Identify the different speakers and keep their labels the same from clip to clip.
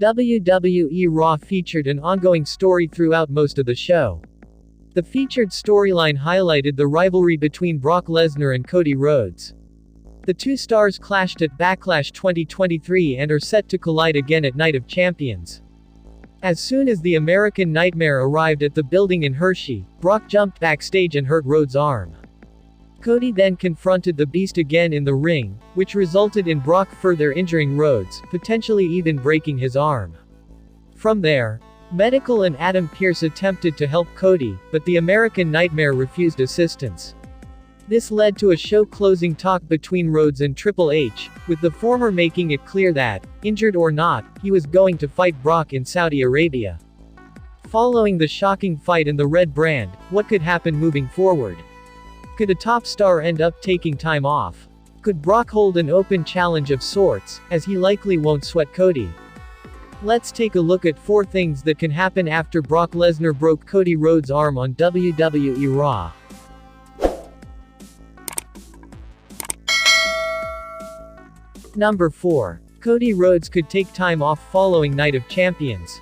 Speaker 1: WWE RAW featured an ongoing story throughout most of the show. The featured storyline highlighted the rivalry between Brock Lesnar and Cody Rhodes. The two stars clashed at Backlash 2023 and are set to collide again at Night of Champions. As soon as the American Nightmare arrived at the building in Hershey, Brock jumped backstage and hurt Rhodes' arm. Cody then confronted the Beast again in the ring, which resulted in Brock further injuring Rhodes, potentially even breaking his arm. From there, Medical and Adam Pearce attempted to help Cody, but the American Nightmare refused assistance. This led to a show-closing talk between Rhodes and Triple H, with the former making it clear that, injured or not, he was going to fight Brock in Saudi Arabia. Following the shocking fight in the red brand, what could happen moving forward? Could a top star end up taking time off? Could Brock hold an open challenge of sorts, as he likely won't sweat Cody? Let's take a look at 4 things that can happen after Brock Lesnar broke Cody Rhodes' arm on WWE RAW. Number 4. Cody Rhodes could take time off following Night of Champions.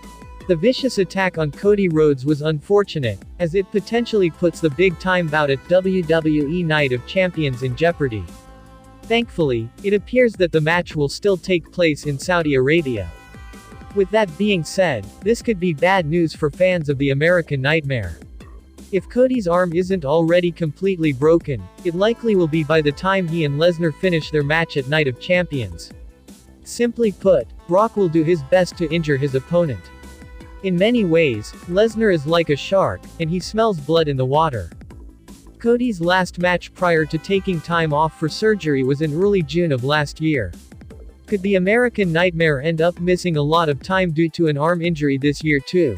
Speaker 1: The vicious attack on Cody Rhodes was unfortunate, as it potentially puts the big-time bout at WWE Night of Champions in jeopardy. Thankfully, it appears that the match will still take place in Saudi Arabia. With that being said, this could be bad news for fans of the American Nightmare. If Cody's arm isn't already completely broken, it likely will be by the time he and Lesnar finish their match at Night of Champions. Simply put, Brock will do his best to injure his opponent. In many ways, Lesnar is like a shark, and he smells blood in the water. Cody's last match prior to taking time off for surgery was in early June of last year. Could the American Nightmare end up missing a lot of time due to an arm injury this year too?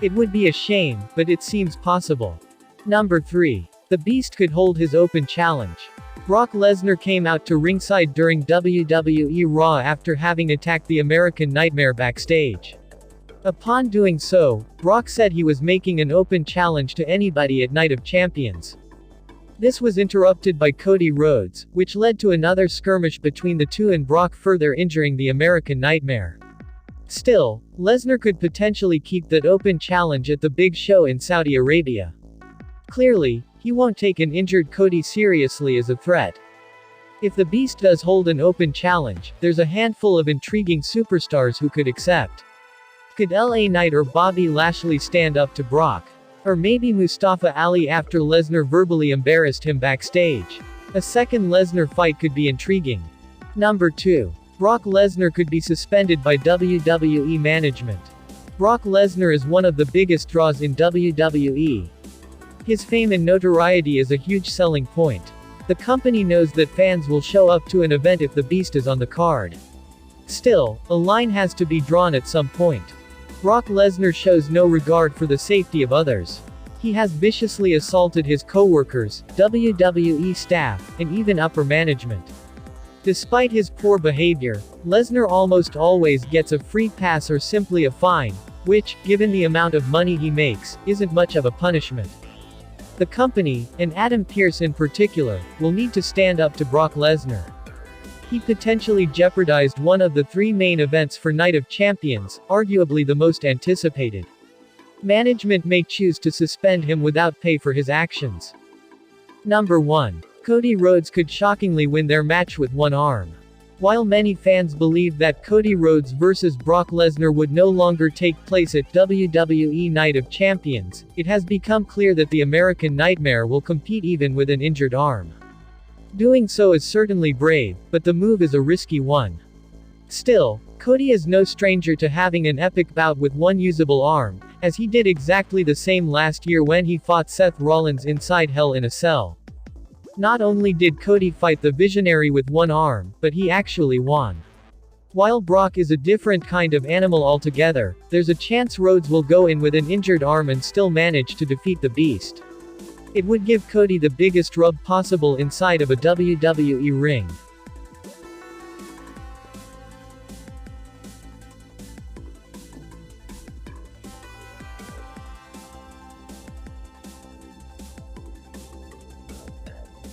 Speaker 1: It would be a shame, but it seems possible. Number 3. The Beast could hold his open challenge. Brock Lesnar came out to ringside during WWE RAW after having attacked the American Nightmare backstage. Upon doing so, Brock said he was making an open challenge to anybody at Night of Champions. This was interrupted by Cody Rhodes, which led to another skirmish between the two and Brock further injuring the American Nightmare. Still, Lesnar could potentially keep that open challenge at the big show in Saudi Arabia. Clearly, he won't take an injured Cody seriously as a threat. If the Beast does hold an open challenge, there's a handful of intriguing superstars who could accept. Could LA Knight or Bobby Lashley stand up to Brock? Or maybe Mustafa Ali after Lesnar verbally embarrassed him backstage? A second Lesnar fight could be intriguing. Number 2. Brock Lesnar could be suspended by WWE management. Brock Lesnar is one of the biggest draws in WWE. His fame and notoriety is a huge selling point. The company knows that fans will show up to an event if the Beast is on the card. Still, a line has to be drawn at some point. Brock Lesnar shows no regard for the safety of others. He has viciously assaulted his co-workers, WWE staff, and even upper management. Despite his poor behavior, Lesnar almost always gets a free pass or simply a fine, which, given the amount of money he makes, isn't much of a punishment. The company, and Adam Pearce in particular, will need to stand up to Brock Lesnar. He potentially jeopardized one of the 3 main events for Night of Champions, arguably the most anticipated. Management may choose to suspend him without pay for his actions. Number 1. Cody Rhodes could shockingly win their match with one arm. While many fans believe that Cody Rhodes vs Brock Lesnar would no longer take place at WWE Night of Champions, it has become clear that the American Nightmare will compete even with an injured arm. Doing so is certainly brave, but the move is a risky one. Still, Cody is no stranger to having an epic bout with one usable arm, as he did exactly the same last year when he fought Seth Rollins inside Hell in a Cell. Not only did Cody fight the Visionary with one arm, but he actually won. While Brock is a different kind of animal altogether, there's a chance Rhodes will go in with an injured arm and still manage to defeat the Beast. It would give Cody the biggest rub possible inside of a WWE ring.